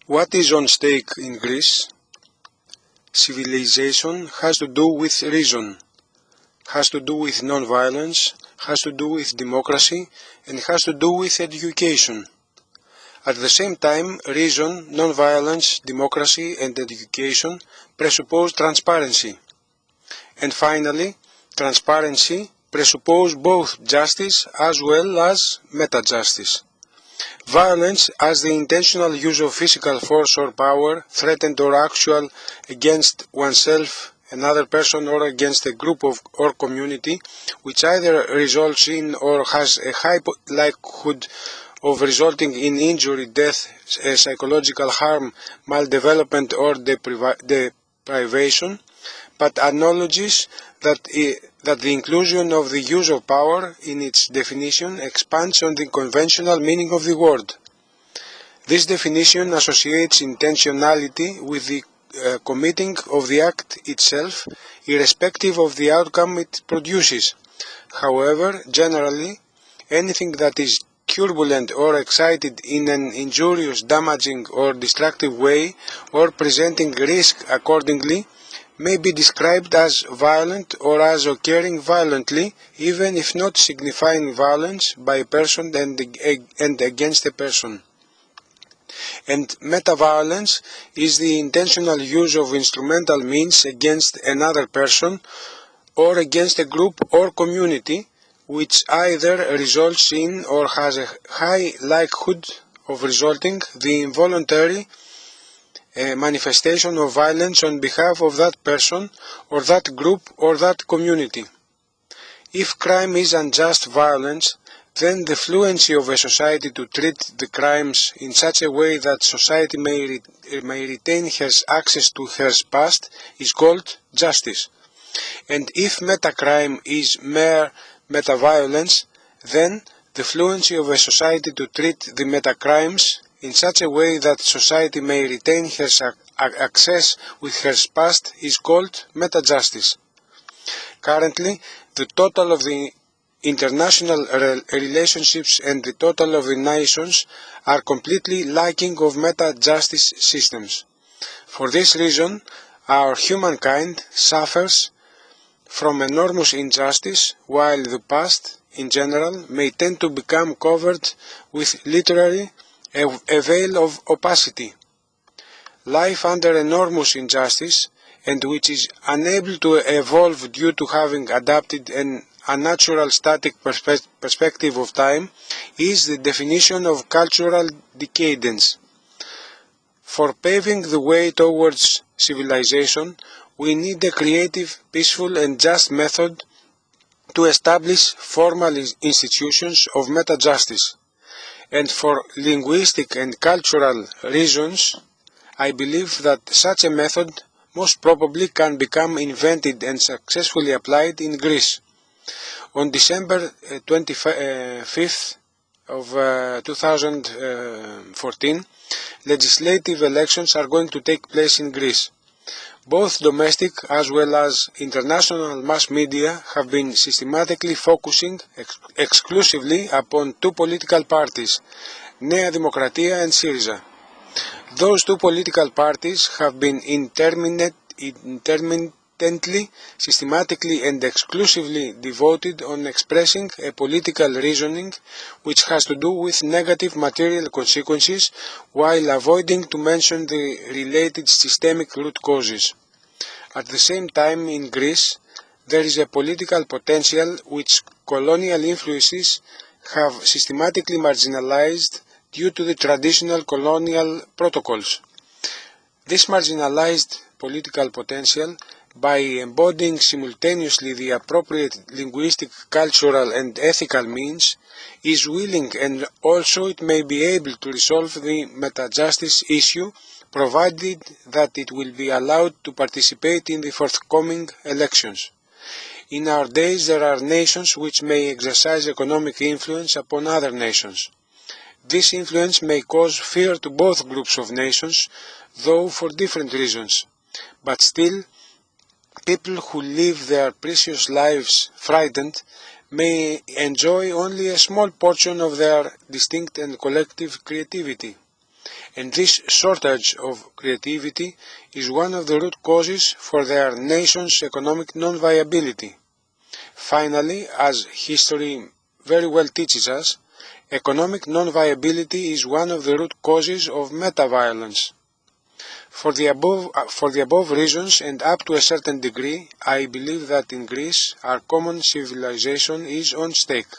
What is on stake in Greece? Civilization has to do with reason, has to do with non-violence, has to do with democracy, and has to do with education. At the same time, reason, non-violence, democracy, and education presuppose transparency. And finally, transparency presupposes both justice as well as meta-justice. Violence as the intentional use of physical force or power, threatened or actual, against oneself, another person, or against a group or community, which either results in or has a high likelihood of resulting in injury, death, psychological harm, maldevelopment, or deprivation, but acknowledges that the inclusion of the use of power in its definition expands on the conventional meaning of the word. This definition associates intentionality with the committing of the act itself, irrespective of the outcome it produces. However, generally, anything that is turbulent or excited in an injurious, damaging, or destructive way, or presenting risk accordingly, may be described as violent or as occurring violently, even if not signifying violence by a person and against a person. And meta-violence is the intentional use of instrumental means against another person or against a group or community, which either results in or has a high likelihood of resulting the involuntary manifestation of violence on behalf of that person or that group or that community. If crime is unjust violence, then the fluency of a society to treat the crimes in such a way that society may retain her access to her past is called justice. And if meta-crime is mere meta-violence, then the fluency of a society to treat the meta-crimes in such a way that society may retain her access with her past is called meta-justice. Currently, the total of the international relationships and the total of the nations are completely lacking of meta-justice systems. For this reason, our humankind suffers from enormous injustice, while the past, in general, may tend to become covered with literally a veil of opacity. Life under enormous injustice, and which is unable to evolve due to having adopted an unnatural static perspective of time, is the definition of cultural decadence. For paving the way towards civilization, we need a creative, peaceful, and just method to establish formal institutions of meta-justice. And for linguistic and cultural reasons, I believe that such a method most probably can become invented and successfully applied in Greece. On December 25th of 2014, legislative elections are going to take place in Greece. Both domestic as well as international mass media have been systematically focusing exclusively upon two political parties, Nea Demokratia and Syriza. Those two political parties have been intermittently, systematically and exclusively devoted on expressing a political reasoning which has to do with negative material consequences, while avoiding to mention the related systemic root causes. At the same time, in Greece, there is a political potential which colonial influences have systematically marginalized due to the traditional colonial protocols. This marginalized political potential, by embodying simultaneously the appropriate linguistic, cultural, and ethical means, is willing, and also it may be able to resolve the meta-justice issue, provided that it will be allowed to participate in the forthcoming elections. In our days, there are nations which may exercise economic influence upon other nations. This influence may cause fear to both groups of nations, though for different reasons. But still, people who live their precious lives frightened may enjoy only a small portion of their distinct and collective creativity. and this shortage of creativity is one of the root causes for their nation's economic non-viability. Finally, as history very well teaches us, economic non-viability is one of the root causes of meta-violence. For the above reasons and up to a certain degree, I believe that in Greece our common civilization is on stake.